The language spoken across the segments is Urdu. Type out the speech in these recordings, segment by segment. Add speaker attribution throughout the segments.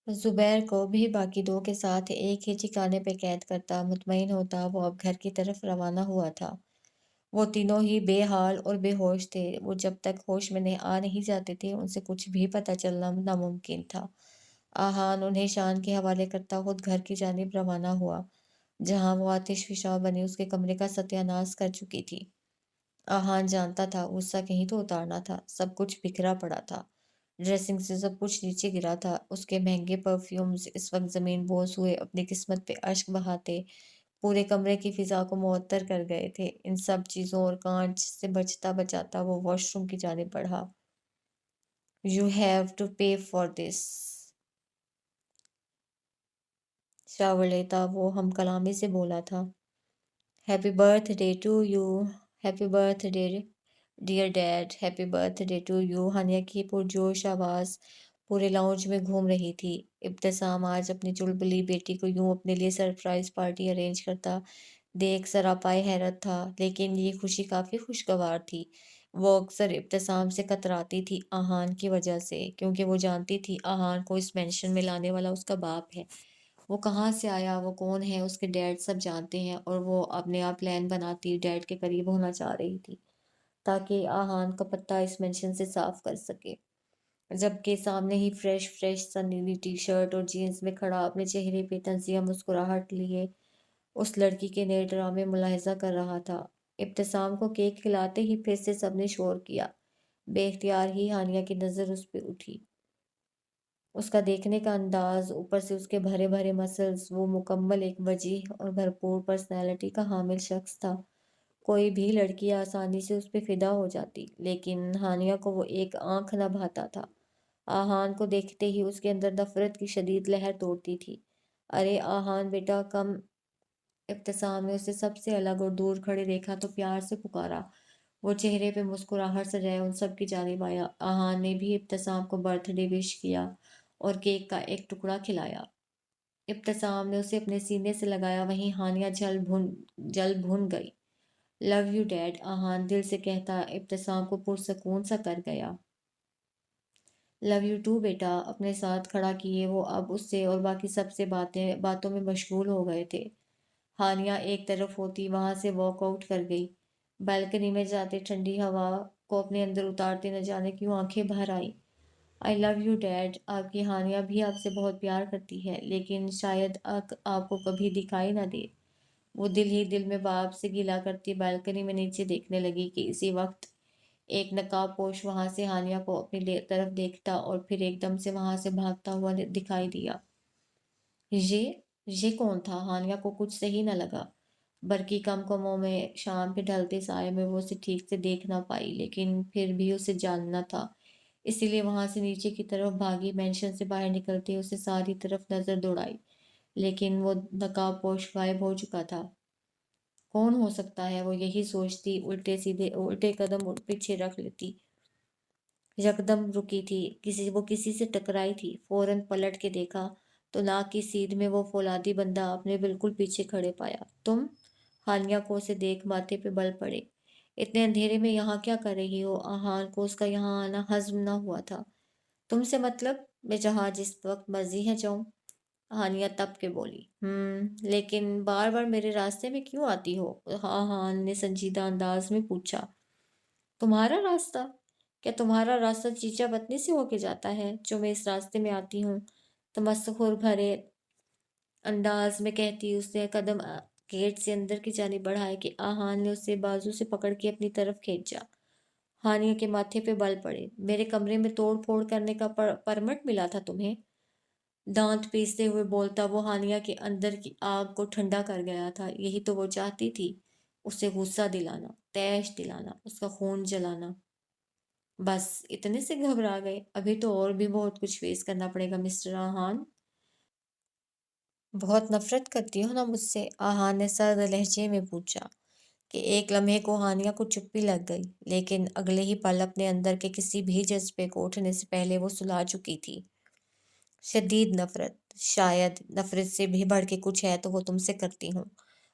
Speaker 1: زبیر کو بھی باقی دو کے ساتھ ایک ہی ٹھکانے پہ قید کرتا مطمئن ہوتا وہ اب گھر کی طرف روانہ ہوا تھا۔ وہ تینوں ہی بے حال اور بے ہوش تھے۔ وہ جب تک ہوش میں آ نہیں جاتے تھے ان سے کچھ بھی پتہ چلنا ناممکن تھا۔ آہان انہیں شان کے حوالے کرتا خود گھر کی جانب روانہ ہوا، جہاں وہ آتش فشاں بنی اس کے کمرے کا ستیہ ناش کر چکی تھی۔ آہان جانتا تھا غصہ کہیں تو اتارنا تھا، سب کچھ بکھرا پڑا تھا، ڈریسنگ سے سب کچھ نیچے گرا تھا، اس کے مہنگے پرفیومز اس وقت زمین بوس ہوئے اپنی قسمت پہ اشک بہاتے پورے کمرے کی فضا کو معطر کر گئے تھے۔ ان سب چیزوں اور کانچ سے بچتا بچاتا وہ واش روم کی جانب بڑھا۔ "You have to pay for this." Shower لیتا وہ ہم کلامی سے بولا تھا۔ "Happy birthday to you, happy birthday dear dad, happy birthday to you." Hania کی پرجوش آواز پورے لاؤنج میں گھوم رہی تھی۔ ابتسام آج اپنی چلبلی بیٹی کو یوں اپنے لیے سرپرائز پارٹی ارینج کرتا دیکھ سراپائے حیرت تھا، لیکن یہ خوشی کافی خوشگوار تھی۔ وہ اکثر ابتسام سے کتراتی تھی آہان کی وجہ سے، کیونکہ وہ جانتی تھی آہان کو اس مینشن میں لانے والا اس کا باپ ہے۔ وہ کہاں سے آیا، وہ کون ہے، اس کے ڈیڈ سب جانتے ہیں، اور وہ اپنے آپ پلان بناتی ڈیڈ کے قریب ہونا چاہ رہی تھی تاکہ آہان کا پتہ اس مینشن سے صاف کر سکے۔ جبکہ سامنے ہی فریش سا نیلی ٹی شرٹ اور جینز میں کھڑا اپنے چہرے پہ طنزیہ مسکراہٹ لیے اس لڑکی کے نئے ڈرامے ملاحظہ کر رہا تھا۔ ابتسام کو کیک کھلاتے ہی پھر سے سب نے شور کیا۔ بے اختیار ہی ہانیہ کی نظر اس پہ اٹھی۔ اس کا دیکھنے کا انداز، اوپر سے اس کے بھرے بھرے مسلز، وہ مکمل ایک وجیح اور بھرپور پرسنالٹی کا حامل شخص تھا۔ کوئی بھی لڑکی آسانی سے اس پہ فدا ہو جاتی، لیکن ہانیہ کو وہ ایک آنکھ نہ بھاتا تھا۔ آہان کو دیکھتے ہی اس کے اندر نفرت کی شدید لہر دوڑتی تھی۔ "ارے آہان بیٹا کم!" ابتسام نے اسے سب سے الگ اور دور کھڑے دیکھا تو پیار سے پکارا۔ وہ چہرے پہ مسکراہٹ سجائے ان سب کی جانب آیا۔ آہان نے بھی ابتسام کو برتھ ڈے وش کیا اور کیک کا ایک ٹکڑا کھلایا۔ ابتسام نے اسے اپنے سینے سے لگایا، وہیں ہانیہ جل بھن گئی۔ "Love you did." آہان دل سے کہتا ابتسام کو پرسکون سا کر گیا۔ "لو یو ٹو بیٹا." اپنے ساتھ کھڑا کیے وہ اب اس سے اور باقی سب سے باتوں میں مشغول ہو گئے تھے۔ ہانیہ ایک طرف ہوتی وہاں سے واک آؤٹ کر گئی۔ بالکنی میں جاتے ٹھنڈی ہوا کو اپنے اندر اتارتے نہ جانے کیوں آنکھیں بھر آئیں۔ "آئی لو یو ڈیڈ." آپ کی ہانیہ بھی آپ سے بہت پیار کرتی ہے، لیکن شاید آپ کو کبھی دکھائی نہ دے۔ وہ دل ہی دل میں باپ سے گلہ کرتی بالکنی میں نیچے دیکھنے لگی کہ اسی وقت ایک نقاب پوش وہاں سے ہانیہ کو اپنی طرف دیکھتا اور پھر ایک دم سے وہاں سے بھاگتا ہوا دکھائی دیا۔ یہ کون تھا؟ ہانیہ کو کچھ صحیح نہ لگا۔ برقی کمکموں میں شام کے ڈھلتے سائے میں وہ اسے ٹھیک سے دیکھ نہ پائی، لیکن پھر بھی اسے جاننا تھا، اسی لیے وہاں سے نیچے کی طرف بھاگی۔ مینشن سے باہر نکلتے اسے ساری طرف نظر دوڑائی، لیکن وہ نقاب پوش غائب ہو چکا تھا۔ کون ہو سکتا ہے وہ؟ یہی سوچتی الٹے قدم پیچھے رکھ لیتی۔ یکدم رکی تھی، وہ کسی سے ٹکرائی تھی۔ فوراً پلٹ کے دیکھا تو ناک کی سیدھ میں وہ فولادی بندہ اپنے بالکل پیچھے کھڑے پایا۔ "تم!" ہانیہ کو اسے دیکھ ماتھے پہ بل پڑے۔ "اتنے اندھیرے میں یہاں کیا کر رہی ہو؟" آہان کو اس کا یہاں آنا ہضم نہ ہوا تھا۔ "تم سے مطلب؟ میں جہاں جس وقت مرضی ہے جاؤں." ہانیہ تپ کے بولی۔ لیکن بار بار میرے راستے میں کیوں آتی ہو؟" آہان نے سنجیدہ انداز میں پوچھا۔ "تمہارا راستہ؟ کیا تمہارا راستہ چیچا بتنی سے ہو کے جاتا ہے جو میں اس راستے میں آتی ہوں؟" تمسخر بھرے انداز میں کہتی اس نے قدم گیٹ سے اندر کی جانب بڑھائے کہ آہان نے اسے بازو سے پکڑ کے اپنی طرف کھینچا۔ ہانیہ کے ماتھے پہ بل پڑے۔ "میرے کمرے میں توڑ پھوڑ کرنے کا پرمٹ ملا تھا تمہیں؟" دانت پیستے ہوئے بولتا وہ ہانیہ کے اندر کی آگ کو ٹھنڈا کر گیا تھا۔ یہی تو وہ چاہتی تھی، اسے غصہ دلانا، طیش دلانا، اس کا خون جلانا۔ بس اتنے سے گھبرا گئے؟ ابھی تو اور بھی بہت کچھ فیس کرنا پڑے گا مسٹر آہان۔ بہت نفرت کرتی ہو نا مجھ سے؟ آہان نے سرد لہجے میں پوچھا کہ ایک لمحے کو ہانیہ کو چپی لگ گئی، لیکن اگلے ہی پل اپنے اندر کے کسی بھی جذبے کو اٹھنے سے پہلے وہ سلا چکی تھی۔ "شدید نفرت؟ شاید نفرت سے بھی بڑھ کے کچھ ہے تو وہ تم سے کرتی ہوں."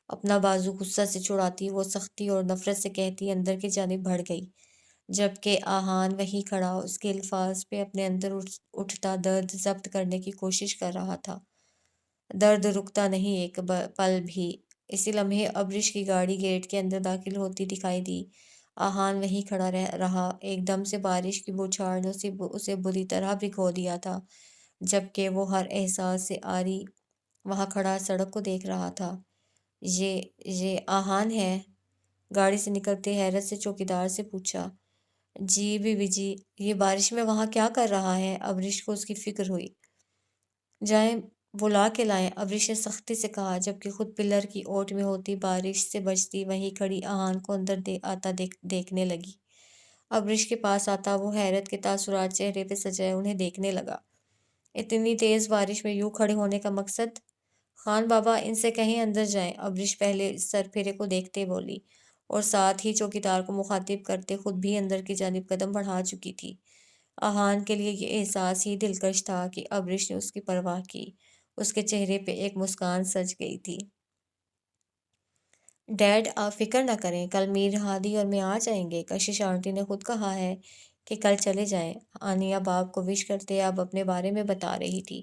Speaker 1: اپنا بازو غصہ سے چھڑاتی وہ سختی اور نفرت سے کہتی اندر کی جانب بڑھ گئی۔ جبکہ آہان وہیں کھڑا اس کے الفاظ پہ اپنے اندر اٹھتا درد ضبط کرنے کی کوشش کر رہا تھا۔ درد رکتا نہیں ایک پل بھی۔ اسی لمحے ابرش کی گاڑی گیٹ کے اندر داخل ہوتی دکھائی دی۔ آہان وہیں کھڑا رہا۔ ایک دم سے بارش کی بوچھار نے اسے بری طرح بھگو دیا تھا، جبکہ وہ ہر احساس سے عاری وہاں کھڑا سڑک کو دیکھ رہا تھا۔ یہ آہان ہے؟ گاڑی سے نکلتے حیرت سے چوکیدار سے پوچھا۔ جی بیوی جی، یہ بارش میں وہاں کیا کر رہا ہے؟ ابرش کو اس کی فکر ہوئی۔ جائیں بلا کے لائیں، ابرش نے سختی سے کہا، جبکہ خود پلر کی اوٹ میں ہوتی بارش سے بچتی وہیں کھڑی آہان کو اندر آتا دیکھنے لگی۔ ابرش کے پاس آتا وہ حیرت کے تاثرات چہرے پہ سجائے انہیں دیکھنے لگا۔ اتنی تیز بارش میں یوں کھڑے ہونے کا مقصد؟ خان بابا ان سے کہیں اندر جائیں، ابرش پہلے سر پھیرے کو دیکھتے بولی، اور ساتھ ہی چوکیدار کو مخاطب کرتے خود بھی اندر کی جانب قدم بڑھا چکی تھی۔ آہان کے لیے یہ احساس ہی دلکش تھا کہ ابرش نے اس کی پرواہ کی۔ اس کے چہرے پہ ایک مسکان سج گئی تھی۔ ڈیڈ آپ فکر نہ کریں، کل میر ہادی اور میں آ جائیں گے۔ کشش آنٹی نے خود کہا ہے کہ کل چلے جائیں۔ آنیا باپ کو وش کرتے اب اپنے بارے میں بتا رہی تھی۔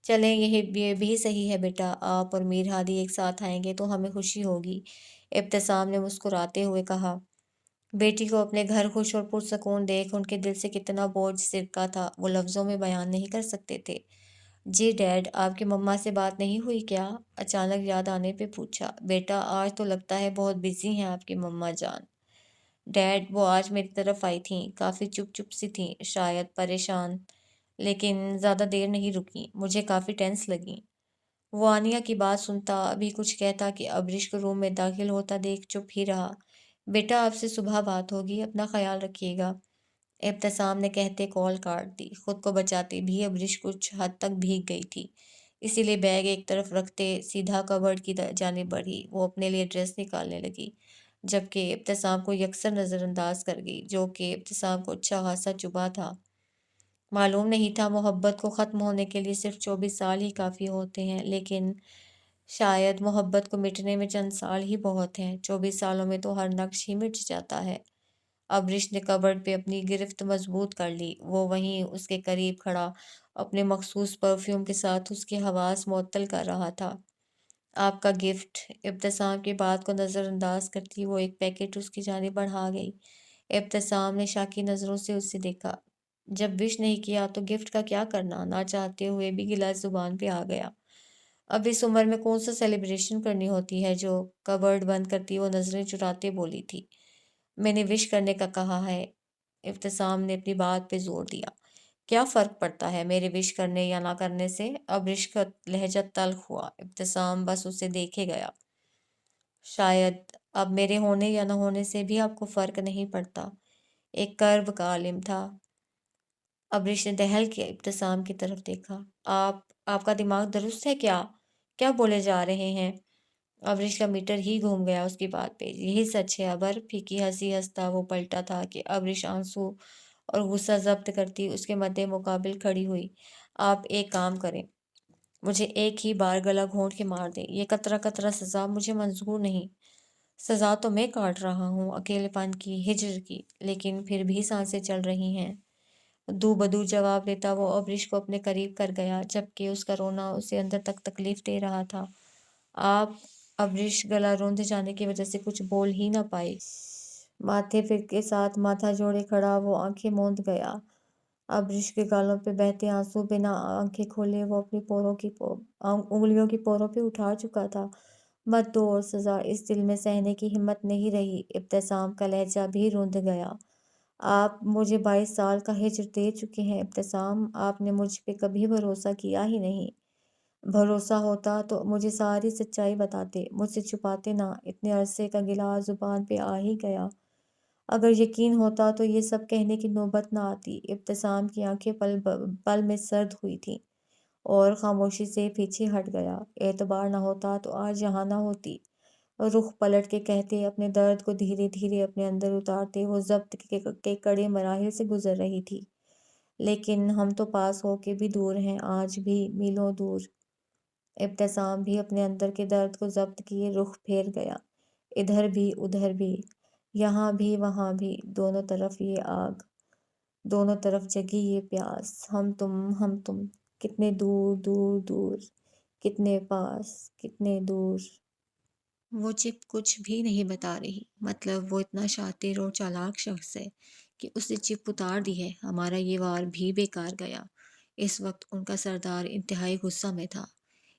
Speaker 1: چلیں، یہ بھی صحیح ہے بیٹا، آپ اور میر ہادی ایک ساتھ آئیں گے تو ہمیں خوشی ہوگی، ابتسام نے مسکراتے ہوئے کہا۔ بیٹی کو اپنے گھر خوش اور پرسکون دیکھ ان کے دل سے کتنا بوجھ سرکا تھا، وہ لفظوں میں بیان نہیں کر سکتے تھے۔ جی ڈیڈ، آپ کی مما سے بات نہیں ہوئی کیا؟ اچانک یاد آنے پہ پوچھا۔ بیٹا آج تو لگتا ہے بہت بزی ہیں آپ کی مما جان۔ ڈیڈ وہ آج میری طرف آئی تھیں، کافی چپ سی تھیں، شاید پریشان، لیکن زیادہ دیر نہیں رکیں، مجھے کافی ٹینس لگیں۔ وہ آنیا کی بات سنتا ابھی کچھ کہتا کہ ابرش کو روم میں داخل ہوتا دیکھ چپ ہی رہا۔ بیٹا آپ سے صبح بات ہوگی، اپنا خیال رکھیے گا، ابتسام نے کہتے کال کاٹ دی۔ خود کو بچاتے بھی ابرش کچھ حد تک بھیگ گئی تھی، اسی لیے بیگ ایک طرف رکھتے سیدھا کبرڈ کی جانب بڑھی۔ وہ اپنے لیے ڈریس نکالنے لگی، جبکہ ابتسام کو یکسر نظر انداز کر گئی، جو کہ ابتسام کو اچھا خاصا چبھا تھا۔ معلوم نہیں تھا محبت کو ختم ہونے کے لیے صرف 24 سال ہی کافی ہوتے ہیں، لیکن شاید محبت کو مٹنے میں چند سال ہی بہت ہیں۔ 24 سالوں میں تو ہر نقش ہی مٹ جاتا ہے۔ ابرش نے کبرڈ پہ اپنی گرفت مضبوط کر لی۔ وہ وہیں اس کے قریب کھڑا اپنے مخصوص پرفیوم کے ساتھ اس کے حواس معطل کر رہا تھا۔ آپ کا گفٹ، ابتسام کی بات کو نظر انداز کرتی وہ ایک پیکٹ اس کی جانب بڑھا گئی۔ ابتسام نے شاکی نظروں سے اسے دیکھا۔ جب وش نہیں کیا تو گفٹ کا کیا کرنا؟ نہ چاہتے ہوئے بھی گلا زبان پہ آ گیا۔ اب اس عمر میں کون سا سیلیبریشن کرنی ہوتی ہے جو کبرڈ بند کرتی وہ نظریں چراتے بولی تھی۔ میں نے وش کرنے کا کہا ہے، ابتسام نے اپنی بات پہ زور دیا۔ کیا فرق پڑتا ہے میرے وش کرنے یا نہ کرنے سے؟ ابرش کا لہجہ تلخ ہوا۔ ابتسام بس اسے دیکھے گیا۔ شاید اب میرے ہونے یا نہ ہونے سے بھی آپ کو فرق نہیں پڑتا۔ ایک کرب کا عالم تھا۔ ابرش نے دہل کے ابتسام کی طرف دیکھا۔ آپ کا دماغ درست ہے کیا؟ کیا بولے جا رہے ہیں؟ ابرش کا میٹر ہی گھوم گیا اس کی بات پہ۔ یہی سچ ہے ابر، پھیکی ہنسی ہنستا وہ پلٹا تھا کہ ابرش آنسو اور غصہ ضبط کرتی اس کے مد مقابل کھڑی ہوئی۔ آپ ایک کام کریں، مجھے ایک ہی بار گلا گھونٹ کے مار دیں، یہ قطرہ قطرہ سزا مجھے منظور نہیں۔ سزا تو میں کاٹ رہا ہوں، اکیلے پن کی، ہجر کی، لیکن پھر بھی سانسیں چل رہی ہیں۔ دو بدو جواب دیتا وہ ابرش کو اپنے قریب کر گیا، جبکہ اس کا رونا اسے اندر تک تکلیف دے رہا تھا۔ آپ، ابرش گلا روندھ جانے کی وجہ سے کچھ بول ہی نہ پائی۔ ماتھے پھر کے ساتھ ماتھا جوڑے کھڑا وہ آنکھیں موند گیا۔ ابرش کے گالوں پہ بہتے آنسو بنا آنکھیں کھولے وہ اپنی انگلیوں کی پوروں پہ اٹھا چکا تھا۔ مت دو اور سزا، اس دل میں سہنے کی ہمت نہیں رہی۔ ابتسام کا لہجہ بھی روندھ گیا۔ آپ مجھے 22 سال کا ہجر دے چکے ہیں ابتسام، آپ نے مجھ پہ کبھی بھروسہ کیا ہی نہیں۔ بھروسہ ہوتا تو مجھے ساری سچائی بتاتے، مجھ سے چھپاتے نہ۔ اتنے عرصے کا گلا زبان پہ آ ہی گیا۔ اگر یقین ہوتا تو یہ سب کہنے کی نوبت نہ آتی۔ ابتسام کی آنکھیں پل میں سرد ہوئی تھیں اور خاموشی سے پیچھے ہٹ گیا۔ اعتبار نہ ہوتا تو آج یہاں نہ ہوتی، رخ پلٹ کے کہتے، اپنے درد کو دھیرے دھیرے اپنے اندر اتارتے وہ ضبط کے کڑے مراحل سے گزر رہی تھی۔ لیکن ہم تو پاس ہو کے بھی دور ہیں، آج بھی میلوں دور۔ ابتسام بھی اپنے اندر کے درد کو ضبط کیے رخ پھیر گیا، ادھر بھی ادھر بھی۔ یہاں بھی وہاں بھی، دونوں طرف یہ آگ، دونوں طرف جگی یہ پیاس، ہم تم، کتنے دور دور دور، کتنے پاس، کتنے دور۔ وہ چپ کچھ بھی نہیں بتا رہی، مطلب وہ اتنا شاطر اور چالاک شخص ہے کہ اس نے چپ اتار دی ہے۔ ہمارا یہ وار بھی بیکار گیا۔ اس وقت ان کا سردار انتہائی غصہ میں تھا۔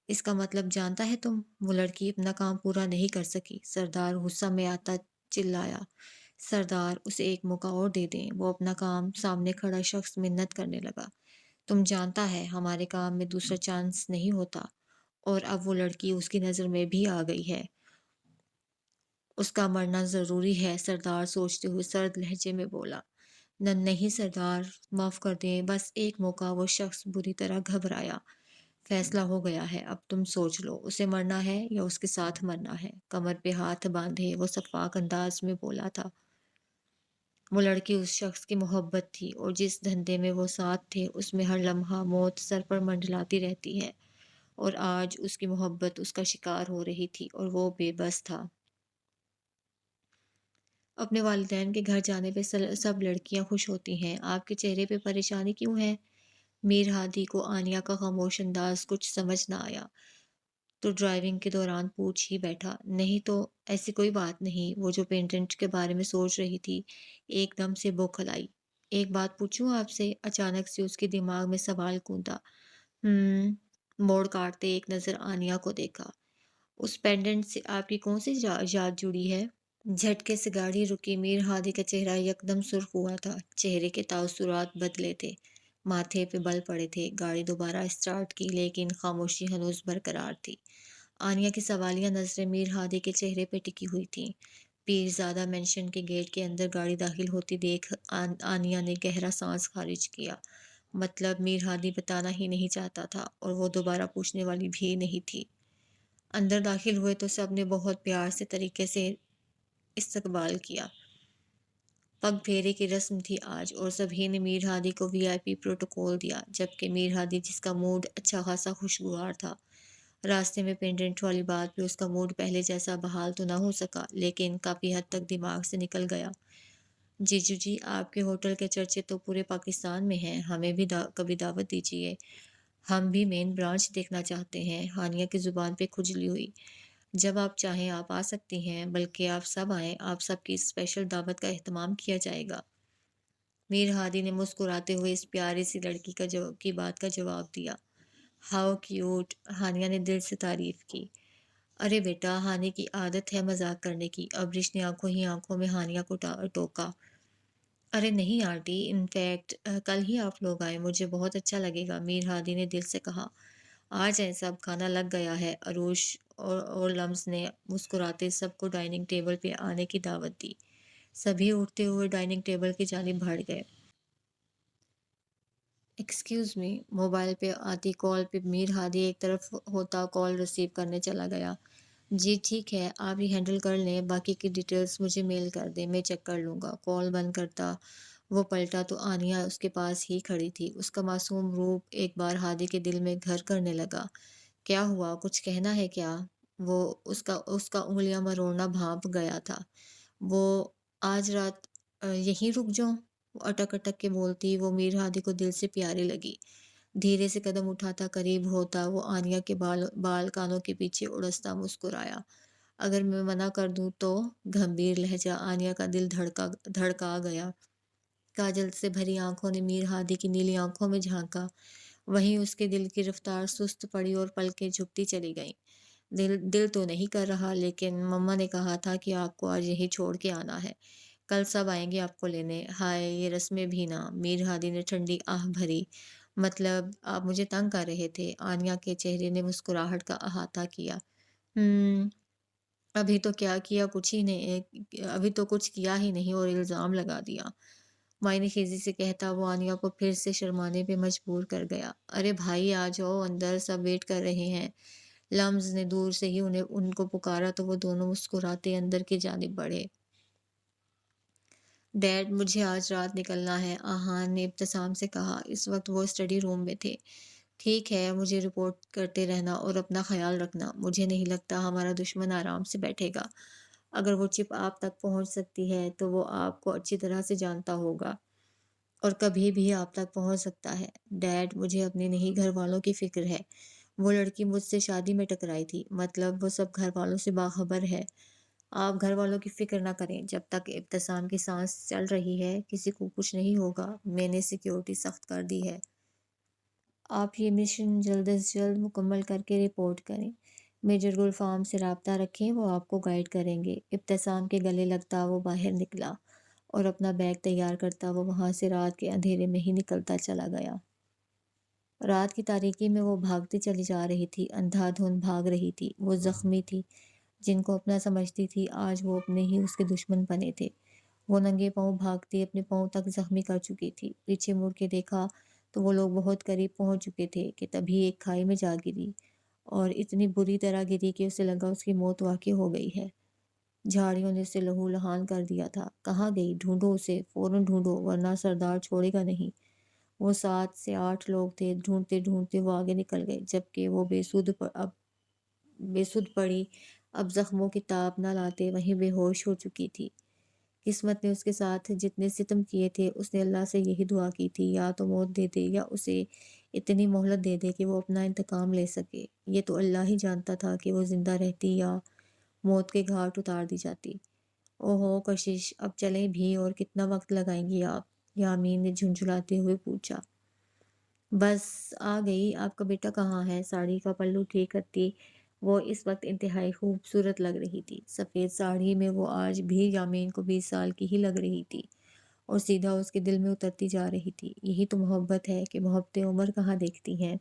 Speaker 1: اس کا مطلب جانتا ہے تم، وہ لڑکی اپنا کام پورا نہیں کر سکی۔ سردار غصہ میں آتا چلایا، سردار اسے ایک موقع اور دے دیں۔ وہ اپنا کام سامنے کھڑا شخص منت کرنے لگا۔ تم جانتا ہے ہمارے کام میں دوسرا چانس نہیں ہوتا، اور اب وہ لڑکی اس کی نظر میں بھی آ گئی ہے۔ اس کا مرنا ضروری ہے، سردار سوچتے ہوئے سرد لہجے میں بولا۔ نہیں سردار، معاف کر دیں، بس ایک موقع۔ وہ شخص بری طرح گھبرایا۔ فیصلہ ہو گیا ہے، اب تم سوچ لو، اسے مرنا ہے یا اس کے ساتھ مرنا ہے؟ کمر پہ ہاتھ باندھے وہ شفاق انداز میں بولا تھا۔ وہ لڑکی اس شخص کی محبت تھی، اور جس دھندے میں وہ ساتھ تھے اس میں ہر لمحہ موت سر پر منڈلاتی رہتی ہے، اور آج اس کی محبت اس کا شکار ہو رہی تھی اور وہ بے بس تھا۔ اپنے والدین کے گھر جانے پہ سب لڑکیاں خوش ہوتی ہیں، آپ کے چہرے پہ پریشانی کیوں ہے؟ میر ہادی کو آنیا کا خاموش انداز کچھ سمجھ نہ آیا، تو ڈرائیونگ کے دوران پوچھ ہی بیٹھا۔ نہیں تو ایسی کوئی بات نہیں۔ وہ جو پینڈنٹ کے بارے میں سوچ رہی تھی ایک دم سے بوکھل آئی۔ ایک بات پوچھوں آپ سے؟ اچانک سے اس کے دماغ میں سوال گوندا۔ موڑ کاٹتے ایک نظر آنیا کو دیکھا۔ اس پینڈنٹ سے آپ کی کون سی یاد جڑی ہے؟ جھٹکے سے گاڑی رکی۔ میر ہادی کا چہرہ یکدم سرخ ہوا تھا، چہرے کے تاثرات بدلے تھے، ماتھے پہ بل پڑے تھے۔ گاڑی دوبارہ اسٹارٹ کی، لیکن خاموشی ہنوز برقرار تھی۔ آنیا کی سوالیہ نظریں میر ہادی کے چہرے پہ ٹکی ہوئی تھیں۔ پیرزادہ مینشن کے گیٹ کے اندر گاڑی داخل ہوتی دیکھ آنیا نے گہرا سانس خارج کیا۔ مطلب میر ہادی بتانا ہی نہیں چاہتا تھا، اور وہ دوبارہ پوچھنے والی بھی نہیں تھی۔ اندر داخل ہوئے تو سب نے بہت پیار سے طریقے سے استقبال کیا۔ پگ پھیرے کی رسم تھی آج، اور سبھی نے میر ہادی کو وی آئی پی پروٹوکول دیا، جبکہ میر ہادی، جس کا موڈ اچھا خاصا خوشگوار تھا، راستے میں پینڈنٹ والی بات پہ اس کا موڈ پہلے جیسا بحال تو نہ ہو سکا، لیکن کافی حد تک دماغ سے نکل گیا۔ جیجو جی، آپ کے ہوٹل کے چرچے تو پورے پاکستان میں ہیں، ہمیں بھی کبھی دعوت دیجیے، ہم بھی مین برانچ دیکھنا چاہتے ہیں۔ ہانیہ کی زبان پہ کھجلی ہوئی۔ جب آپ چاہیں آپ آ سکتی ہیں، بلکہ آپ سب آئیں، آپ سب کی اسپیشل دعوت کا اہتمام کیا جائے گا۔ میر ہادی نے مسکراتے ہوئے اس پیاری سی لڑکی کی بات کا جواب دیا۔ ہاؤ کیوٹ، ہانیہ نے دل سے تعریف کی۔ ارے بیٹا، ہانی کی عادت ہے مذاق کرنے کی۔ ابرش نے آنکھوں ہی آنکھوں میں ہانیہ کو ٹوکا۔ ارے نہیں آنٹی، انفیکٹ کل ہی آپ لوگ آئے، مجھے بہت اچھا لگے گا، میر ہادی نے دل سے کہا۔ آ جائیں سب، کھانا لگ گیا ہے۔ عروش اور لمز نے مسکراتے سب کو ڈائننگ ٹیبل پہ آنے کی دعوت دی۔ سبھی اٹھتے ہوئے ڈائننگ ٹیبل کی جانب بڑھ گئے۔ ایکسکیوز می، موبائل پہ آتی کال پہ میر ہادی ایک طرف ہوتا کال ریسیو کرنے چلا گیا۔ جی ٹھیک ہے، آپ ہی ہینڈل کر لیں، باقی کی ڈیٹیلز مجھے میل کر دیں، میں چیک کر لوں گا۔ کال بند کرتا وہ پلٹا تو آنیا اس کے پاس ہی کھڑی تھی۔ اس کا معصوم روپ ایک بار ہادی کے دل میں گھر کرنے لگا۔ کیا ہوا، کچھ کہنا ہے کیا؟ وہ اس کا انگلیاں مروڑنا بھانپ گیا تھا۔ وہ آج رات یہیں رک جاؤں؟ وہ اٹک اٹک کے بولتی، وہ میر ہادی کو دل سے پیاری لگی۔ دھیرے سے قدم اٹھاتا، قریب ہوتا، وہ آنیا کے بال کانوں کے پیچھے اڑستا مسکرایا۔ اگر میں منع کر دوں تو؟ گھمبیر لہجہ۔ آنیا کا دل دھڑکا گیا۔ کاجل سے بھری آنکھوں نے میر ہادی کی نیلی آنکھوں میں جھانکا، وہیں اس کے دل کی رفتار سست پڑی اور پلکیں جھکتی چلی گئیں۔ دل تو نہیں کر رہا، لیکن مما نے کہا تھا کہ آپ کو آج یہی چھوڑ کے آنا ہے، کل سب آئیں گے آپ کو لینے۔ ہائے، یہ رسمیں بھی نہ! میر ہادی نے ٹھنڈی آہ بھری۔ مطلب آپ مجھے تنگ کر رہے تھے؟ آنیا کے چہرے نے مسکراہٹ کا احاطہ کیا۔ ابھی تو کیا کیا، ابھی تو کچھ کیا ہی نہیں اور الزام لگا دیا، معنی خیزی سے کہتا وہ آنیا کو پھر سے شرمانے پہ مجبور کر گیا۔ ارے بھائی آ جاؤ اندر، سب ویٹ کر رہے ہیں۔ لمز نے دور سے ہی ان کو پکارا تو وہ دونوں مسکراتے اندر کی جانب بڑھے۔ ڈیڈ، مجھے آج رات نکلنا ہے، آہان نے ابتسام سے کہا۔ اس وقت وہ اسٹڈی روم میں تھے۔ ٹھیک ہے، مجھے رپورٹ کرتے رہنا اور اپنا خیال رکھنا۔ مجھے نہیں لگتا ہمارا دشمن آرام سے بیٹھے گا۔ اگر وہ چپ آپ تک پہنچ سکتی ہے تو وہ آپ کو اچھی طرح سے جانتا ہوگا اور کبھی بھی آپ تک پہنچ سکتا ہے۔ ڈیڈ، مجھے اپنے نہیں گھر والوں کی فکر ہے۔ وہ لڑکی مجھ سے شادی میں ٹکرائی تھی، مطلب وہ سب گھر والوں سے باخبر ہے۔ آپ گھر والوں کی فکر نہ کریں، جب تک ابتسام کی سانس چل رہی ہے کسی کو کچھ نہیں ہوگا۔ میں نے سیکیورٹی سخت کر دی ہے۔ آپ یہ مشن جلد از جلد مکمل کر کے رپورٹ کریں۔ میجر گل فارم سے رابطہ رکھیں، وہ آپ کو گائیڈ کریں گے۔ ابتسام کے گلے لگتا وہ باہر نکلا اور اپنا بیگ تیار کرتا وہ وہاں سے رات کے اندھیرے میں ہی نکلتا چلا گیا۔ رات کی تاریکی میں وہ بھاگتی چلی جا رہی تھی، اندھا دھند بھاگ رہی تھی۔ وہ زخمی تھی، جن کو اپنا سمجھتی تھی آج وہ اپنے ہی اس کے دشمن بنے تھے۔ وہ ننگے پاؤں بھاگتی اپنے پاؤں تک زخمی کر چکی تھی۔ پیچھے مڑ کے دیکھا تو وہ لوگ بہت قریب پہنچ چکے تھے کہ تبھی ایک کھائی میں جا گری، اور اتنی بری طرح گری کہ اسے لگا اس کی موت واقع ہو گئی ہے۔ جھاڑیوں نے اسے لہو لہان کر دیا تھا۔ کہاں گئی؟ ڈھونڈو اسے، فوراً ڈھونڈو، ورنہ سردار چھوڑے گا نہیں۔ وہ 7 سے 8 لوگ تھے۔ ڈھونڈتے ڈھونڈتے وہ آگے نکل گئے، جبکہ وہ بے سدھ پڑی، اب زخموں کی تاب نہ لاتے وہیں بے ہوش ہو چکی تھی۔ قسمت نے اس کے ساتھ جتنے ستم کیے تھے، اس نے اللہ سے یہی دعا کی تھی، یا تو موت دے دے یا اسے اتنی مہلت دے دے کہ وہ اپنا انتقام لے سکے۔ یہ تو اللہ ہی جانتا تھا کہ وہ زندہ رہتی یا موت کے گھاٹ اتار دی جاتی۔ اوہو کشش، اب چلیں بھی، اور کتنا وقت لگائیں گی آپ؟ یامین نے جھنجھلاتے ہوئے پوچھا۔ بس آ گئی۔ آپ کا بیٹا کہاں ہے؟ ساڑی کا پلو ٹھیک کرتی وہ اس وقت انتہائی خوبصورت لگ رہی تھی۔ سفید ساڑی میں وہ آج بھی یامین کو 20 سال کی ہی لگ رہی تھی، اور سیدھا اس کے دل میں اترتی جا رہی تھی۔ یہی تو محبت ہے کہ محبتیں عمر کہاں دیکھتی ہیں۔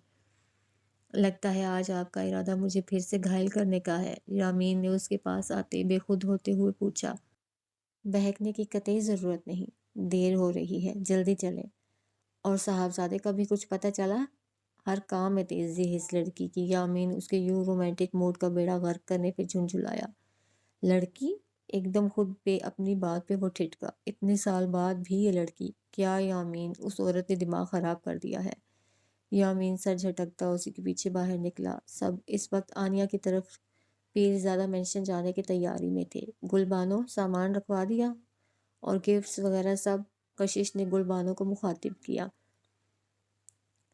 Speaker 1: لگتا ہے آج آپ کا ارادہ مجھے پھر سے گھائل کرنے کا ہے، یامین نے اس کے پاس آتے بے خود ہوتے ہوئے پوچھا۔ بہکنے کی قطعی ضرورت نہیں، دیر ہو رہی ہے، جلدی چلیں۔ اور صاحبزادے کا بھی کچھ پتہ چلا؟ ہر کام میں تیزی ہے اس لڑکی کی۔ یامین اس کے یوں رومانٹک موڈ کا بیڑا غرق کرنے پہ جھنجھلایا۔ لڑکی؟ ایک دم خود پہ اپنی بات پہ وہ ٹھٹکا۔ اتنے سال بعد بھی یہ لڑکی؟ کیا یامین، اس عورت نے دماغ خراب کر دیا ہے۔ یامین سر جھٹکتا اسی کے پیچھے باہر نکلا۔ سب اس وقت آنیا کی طرف پیر زیادہ مینشن جانے کی تیاری میں تھے۔ گل بانو، سامان رکھوا دیا؟ اور گفٹس وغیرہ سب؟ کشش نے گل بانو کو مخاطب کیا۔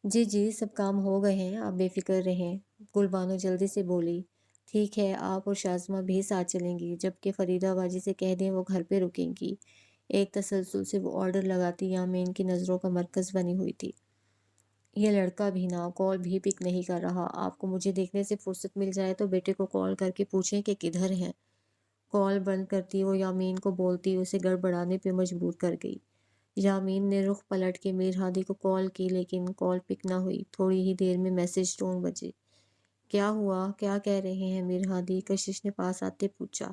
Speaker 1: جی جی، سب کام ہو گئے ہیں، آپ بے فکر رہیں، گل بانو جلدی سے بولی۔ ٹھیک ہے، آپ اور شازمہ بھی ساتھ چلیں گی، جبکہ فریدہ باجی سے کہہ دیں وہ گھر پہ رکیں گی۔ ایک تسلسل سے وہ آرڈر لگاتی یامین کی نظروں کا مرکز بنی ہوئی تھی۔ یہ لڑکا بھی نہ کال بھی پک نہیں کر رہا۔ آپ کو مجھے دیکھنے سے فرصت مل جائے تو بیٹے کو کال کر کے پوچھیں کہ کدھر ہیں۔ کال بند کرتی وہ یامین کو بولتی اسے گڑبڑانے پہ مجبور کر گئی۔ یامین نے رخ پلٹ کے میر ہادی کو کال کی، لیکن کال پک نہ ہوئی۔ تھوڑی ہی دیر میں میسج ٹون بجے۔ کیا ہوا؟ کیا کہہ رہے ہیں میر ہادی؟ کشش نے پاس آتے پوچھا۔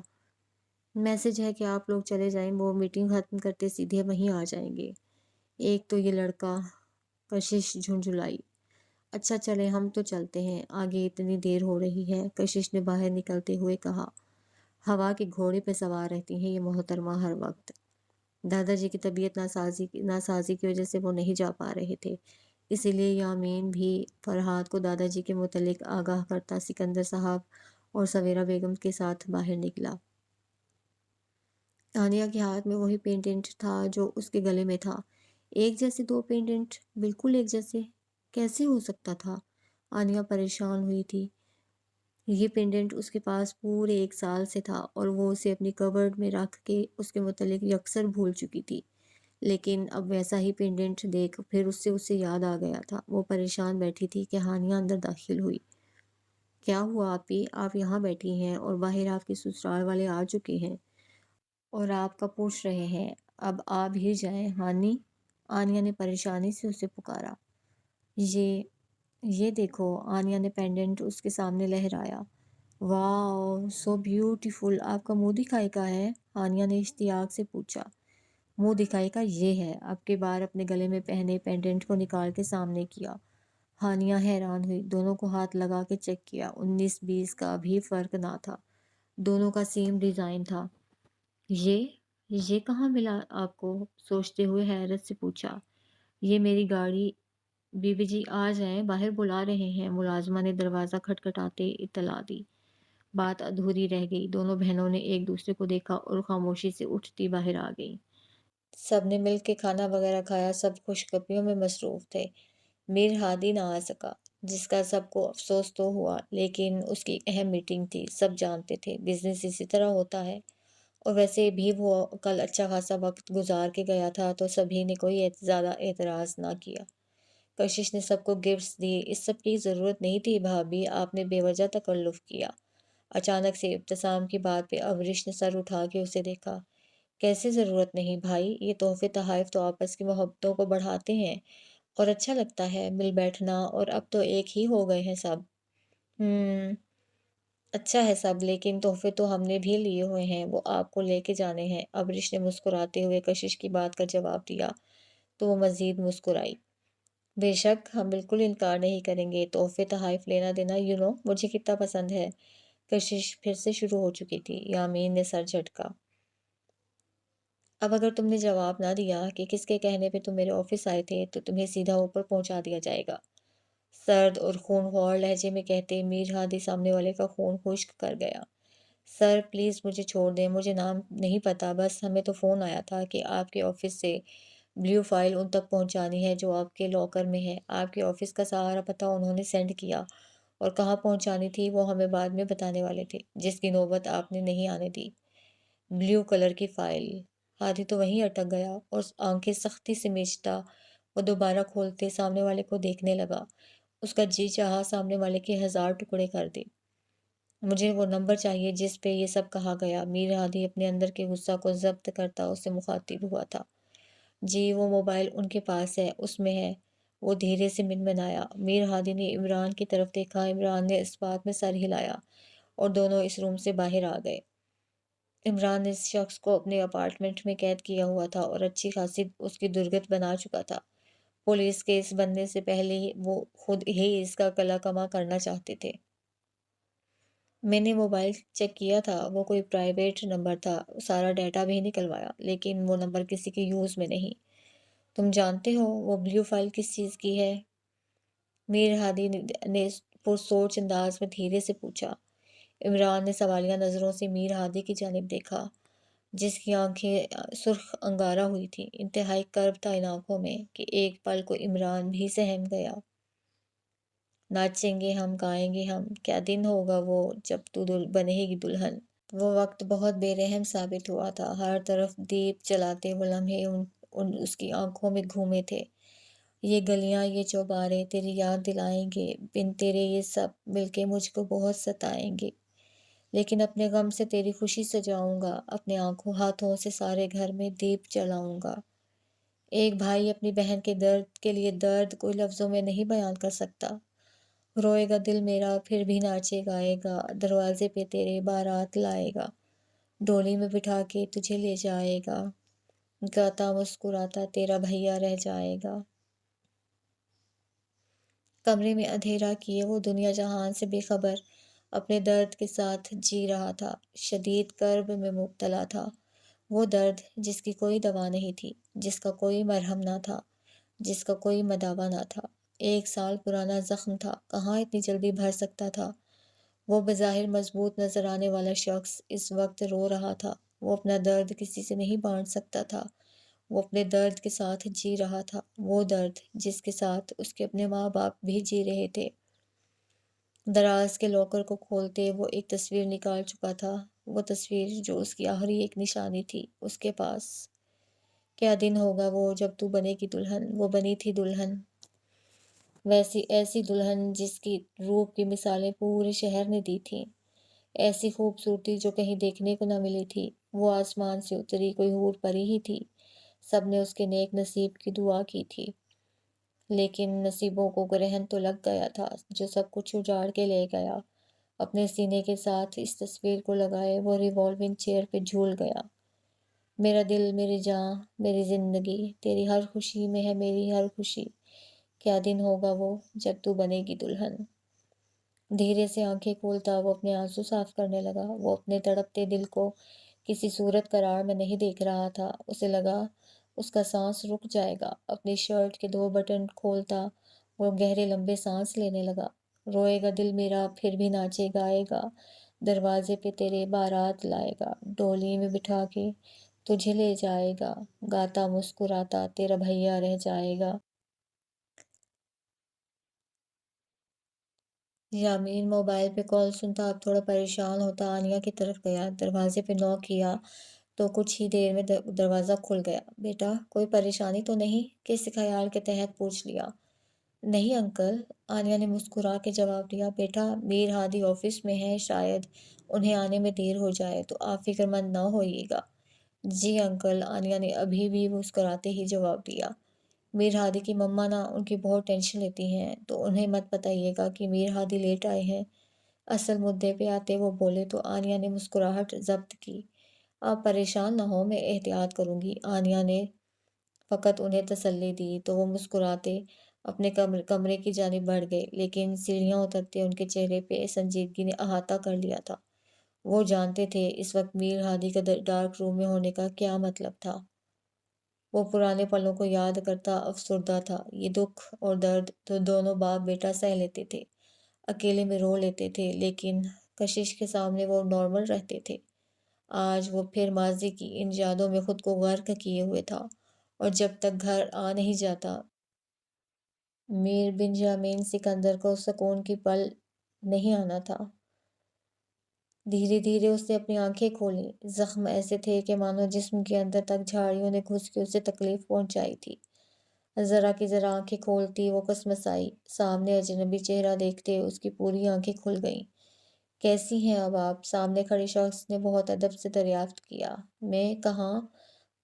Speaker 1: میسج ہے کہ آپ لوگ چلے جائیں، وہ میٹنگ ختم کرتے سیدھے وہیں آ جائیں گے۔ ایک تو یہ لڑکا، کشش جھنجھلائی۔ اچھا چلیں، ہم تو چلتے ہیں، آگے اتنی دیر ہو رہی ہے، کشش نے باہر نکلتے ہوئے کہا۔ ہوا کے گھوڑے پہ سوار رہتی ہیں یہ محترمہ ہر وقت۔ دادا جی کی طبیعت ناسازی کی وجہ سے وہ نہیں جا پا رہے تھے، اسی لیے یامین بھی فرحات کو دادا جی کے متعلق آگاہ کرتا سکندر صاحب اور سویرا بیگم کے ساتھ باہر نکلا۔ آنیا کے ہاتھ میں وہی پینڈنٹ تھا جو اس کے گلے میں تھا۔ ایک جیسے دو پینڈنٹ، بالکل ایک جیسے، کیسے ہو سکتا تھا؟ آنیا پریشان ہوئی تھی۔ یہ پینڈنٹ اس کے پاس پورے 1 سال سے تھا، اور وہ اسے اپنی کبرڈ میں رکھ کے اس کے متعلق یکسر بھول چکی تھی، لیکن اب ویسا ہی پینڈنٹ دیکھ پھر اسے یاد آ گیا تھا۔ وہ پریشان بیٹھی تھی کہ ہانیہ اندر داخل ہوئی۔ کیا ہوا آپی؟ آپ یہاں بیٹھی ہیں اور باہر آپ کے سسرال والے آ چکے ہیں اور آپ کا پوچھ رہے ہیں، اب آ بھی جائیں ہانی؟ آنیا نے پریشانی سے اسے پکارا۔ یہ دیکھو، آنیا نے پینڈنٹ اس کے سامنے لہرایا۔ واو، سو بیوٹیفل، آپ کا منہ دکھائی کا ہے؟ آنیا نے اشتیاق سے پوچھا۔ منہ دکھائی کا یہ ہے۔ اب کے بار اپنے گلے میں پہنے پینڈنٹ کو نکال کے سامنے کیا۔ ہانیہ حیران ہوئی، دونوں کو ہاتھ لگا کے چیک کیا، 19-20 کا بھی فرق نہ تھا، دونوں کا سیم ڈیزائن تھا۔ یہ کہاں ملا آپ کو؟ سوچتے ہوئے حیرت سے پوچھا۔ یہ میری گاڑی، بی بی جی آ جائیں، باہر بلا رہے ہیں، ملازمہ نے دروازہ کھٹکھٹاتے اطلاع دی۔ بات ادھوری رہ گئی۔ دونوں بہنوں نے ایک دوسرے کو دیکھا اور خاموشی سے اٹھتی باہر آ گئیں۔ سب نے مل کے کھانا وغیرہ کھایا، سب خوشخبریوں میں مصروف تھے۔ میر ہادی نہ آ سکا، جس کا سب کو افسوس تو ہوا، لیکن اس کی اہم میٹنگ تھی، سب جانتے تھے بزنس اسی طرح ہوتا ہے۔ اور ویسے بھی وہ کل اچھا خاصا وقت گزار کے گیا تھا، تو سبھی نے کوئی زیادہ اعتراض نہ کیا۔ کشش نے سب کو گفٹس دیے۔ اس سب کی ضرورت نہیں تھی بھابھی، آپ نے بے وجہ تکلف کیا۔ اچانک سے ابتسام کی بات پہ ابرش نے سر اٹھا کے اسے دیکھا۔ کیسے ضرورت نہیں بھائی، یہ تحفے تحائف تو آپس کی محبتوں کو بڑھاتے ہیں اور اچھا لگتا ہے مل بیٹھنا، اور اب تو ایک ہی ہو گئے ہیں سب۔ اچھا ہے سب، لیکن تحفے تو ہم نے بھی لیے ہوئے ہیں، وہ آپ کو لے کے جانے ہیں۔ ابرش نے مسکراتے ہوئے کشش کی بات کا جواب دیا، تو وہ مزید مسکرائی۔ بے شک، ہم بالکل انکار نہیں کریں گے، تحفے تحائف لینا دینا مجھے کتنا پسند ہے۔ کشش پھر سے شروع ہو چکی تھی۔ یامین نے سر جھٹکا۔ اب اگر تم نے جواب نہ دیا کہ کس کے کہنے پہ تم میرے آفس آئے تھے، تو تمہیں سیدھا اوپر پہنچا دیا جائے گا، سرد اور خونخوار لہجے میں کہتے میر ہادی سامنے والے کا خون خشک کر گیا۔ سر پلیز مجھے چھوڑ دیں، مجھے نام نہیں پتا، بس ہمیں تو فون آیا تھا کہ آپ کے آفس سے بلیو فائل ان تک پہنچانی ہے جو آپ کے لاکر میں ہے۔ آپ کے آفس کا سارا پتہ انہوں نے سینڈ کیا، اور کہاں پہنچانی تھی وہ ہمیں بعد میں بتانے والے تھے، جس کی نوبت آپ نے نہیں آنے دی۔ بلیو کلر کی فائل۔ ہادی تو وہیں اٹک گیا اور آنکھیں سختی سے میچتا وہ دوبارہ کھولتے سامنے والے کو دیکھنے لگا۔ اس کا جی چاہا سامنے والے کے 1000 ٹکڑے کر دے۔ مجھے وہ نمبر چاہیے جس پہ یہ سب کہا گیا۔ میر ہادی اپنے اندر کے غصہ کو ضبط کرتا اس سے مخاطب ہوا تھا۔ جی وہ موبائل ان کے پاس ہے، اس میں ہے، وہ دھیرے سے منمنایا۔ میر ہادی نے عمران کی طرف دیکھا۔ عمران نے اس بات میں سر ہلایا اور دونوں اس روم سے باہر آ گئے۔ عمران نے اس شخص کو اپنے اپارٹمنٹ میں قید کیا ہوا تھا اور اچھی خاصی اس کی درگت بنا چکا تھا۔ پولیس کیس بننے سے پہلے ہی وہ خود ہی اس کا کلا کما کرنا چاہتے تھے۔ میں نے موبائل چیک کیا تھا، وہ کوئی پرائیویٹ نمبر تھا، سارا ڈیٹا بھی نکلوایا، لیکن وہ نمبر کسی کے یوز میں نہیں۔ تم جانتے ہو وہ بلیو فائل کس چیز کی ہے؟ میر ہادی نے پرسوچ انداز میں دھیرے سے پوچھا۔ عمران نے سوالیہ نظروں سے میر ہادی کی جانب دیکھا، جس کی آنکھیں سرخ انگارہ ہوئی تھیں۔ انتہائی کرب تھا ان آنکھوں میں کہ ایک پل کو عمران بھی سہم گیا۔ ناچیں گے ہم، گائیں گے ہم، کیا دن ہوگا وہ جب تو بنے گی دلہن۔ وہ وقت بہت بے رحم ثابت ہوا تھا۔ ہر طرف دیپ جلاتے وہ لمحے اس کی آنکھوں میں گھومے تھے۔ یہ گلیاں، یہ چوبارے تیری یاد دلائیں گے، بن تیرے یہ سب مل کے مجھ کو بہت ستائیں گے، لیکن اپنے غم سے تیری خوشی سجاؤں گا، اپنے ہاتھوں سے سارے گھر میں دیپ جلاؤں گا۔ ایک بھائی اپنی بہن کے درد کے لیے درد کوئی لفظوں میں نہیں بیان کر سکتا۔ روئے گا دل میرا پھر بھی ناچے گائے گا، دروازے پہ تیرے بارات لائے گا، ڈولی میں بٹھا کے تجھے لے جائے گا، گاتا مسکراتا تیرا بھیا رہ جائے گا۔ کمرے میں اندھیرا کیے وہ دنیا جہان سے بے خبر اپنے درد کے ساتھ جی رہا تھا، شدید کرب میں مبتلا تھا۔ وہ درد جس کی کوئی دوا نہیں تھی، جس کا کوئی مرہم نہ تھا، جس کا کوئی مداوا نہ تھا۔ 1 سال پرانا زخم تھا، کہاں اتنی جلدی بھر سکتا تھا؟ وہ بظاہر مضبوط نظر آنے والا شخص اس وقت رو رہا تھا۔ وہ اپنا درد کسی سے نہیں بانٹ سکتا تھا، وہ اپنے درد کے ساتھ جی رہا تھا، وہ درد جس کے ساتھ اس کے اپنے ماں باپ بھی جی رہے تھے۔ دراز کے لاکر کو کھولتے وہ ایک تصویر نکال چکا تھا، وہ تصویر جو اس کی آخری ایک نشانی تھی اس کے پاس۔ کیا دن ہوگا وہ جب تو بنے گی دلہن۔ وہ بنی تھی دلہن، ویسی ایسی دلہن جس کی روپ کی مثالیں پورے شہر نے دی تھیں، ایسی خوبصورتی جو کہیں دیکھنے کو نہ ملی تھی۔ وہ آسمان سے اتری کوئی حور پری ہی تھی، سب نے اس کے نیک نصیب کی دعا کی تھی، لیکن نصیبوں کو گرہن تو لگ گیا تھا جو سب کچھ اجاڑ کے لے گیا۔ اپنے سینے کے ساتھ اس تصویر کو لگائے وہ ریوالونگ چیئر پہ جھول گیا۔ میرا دل، میری جان، میری زندگی، تیری ہر خوشی میں ہے میری ہر خوشی، کیا دن ہوگا وہ جب تو بنے گی دلہن۔ دھیرے سے آنکھیں کھولتا وہ اپنے آنسو صاف کرنے لگا۔ وہ اپنے تڑپتے دل کو کسی صورت قرار میں نہیں دیکھ رہا تھا۔ اسے لگا اس کا سانس رک جائے گا۔ اپنی شرٹ کے 2 بٹن کھولتا وہ گہرے لمبے سانس لینے لگا۔ روئے گا دل میرا پھر بھی ناچے گائے گا، دروازے پہ تیرے بارات لائے گا، ڈولی میں بٹھا کے تجھے لے جائے گا، گاتا مسکراتا تیرا بھیا رہ جائے گا۔ یامین موبائل پہ کال سنتا اب تھوڑا پریشان ہوتا آنیا کی طرف گیا، دروازے پہ نوک کیا تو کچھ ہی دیر میں دروازہ کھل گیا۔ بیٹا کوئی پریشانی تو نہیں؟ کس خیال کے تحت پوچھ لیا۔ نہیں انکل، آنیا نے مسکرا کے جواب دیا۔ بیٹا میر ہادی آفس میں ہیں، شاید انہیں آنے میں دیر ہو جائے تو آپ فکر مند نہ ہوئیے گا۔ جی انکل، آنیا نے ابھی بھی مسکراتے ہی جواب دیا۔ میر ہادی کی مما نا ان کی بہت ٹینشن لیتی ہیں، تو انہیں مت بتائیے گا کہ میر ہادی لیٹ آئے ہیں۔ اصل مدعے پہ آتے وہ بولے تو آنیا نے مسکراہٹ ضبط کی۔ آپ پریشان نہ ہو، میں احتیاط کروں گی۔ آنیا نے فقط انہیں تسلی دی تو وہ مسکراتے اپنے کمرے کی جانب بڑھ گئے، لیکن سیڑھیاں اترتے ان کے چہرے پہ سنجیدگی نے احاطہ کر لیا تھا۔ وہ جانتے تھے اس وقت میر ہادی کا ڈارک روم میں ہونے کا کیا مطلب تھا۔ وہ پرانے پلوں کو یاد کرتا افسردہ تھا۔ یہ دکھ اور درد تو دونوں باپ بیٹا سہ لیتے تھے، اکیلے میں رو لیتے تھے، لیکن کشش کے سامنے وہ نارمل رہتے تھے۔ آج وہ پھر ماضی کی ان یادوں میں خود کو غرق کیے ہوئے تھا، اور جب تک گھر آ نہیں جاتا میر بنجامین سکندر کو سکون کی پل نہیں آنا تھا۔ دھیرے دھیرے اس نے اپنی آنکھیں کھولیں۔ زخم ایسے تھے کہ مانو جسم کے اندر تک جھاڑیوں نے گھس کے اسے تکلیف پہنچائی تھی۔ ذرا کی ذرا آنکھیں کھولتی وہ کسمسائی، سامنے اجنبی چہرہ دیکھتے اس کی پوری آنکھیں کھل گئیں۔ کیسی ہیں اب آپ؟ سامنے کھڑے شخص نے بہت ادب سے دریافت کیا۔ میں کہاں؟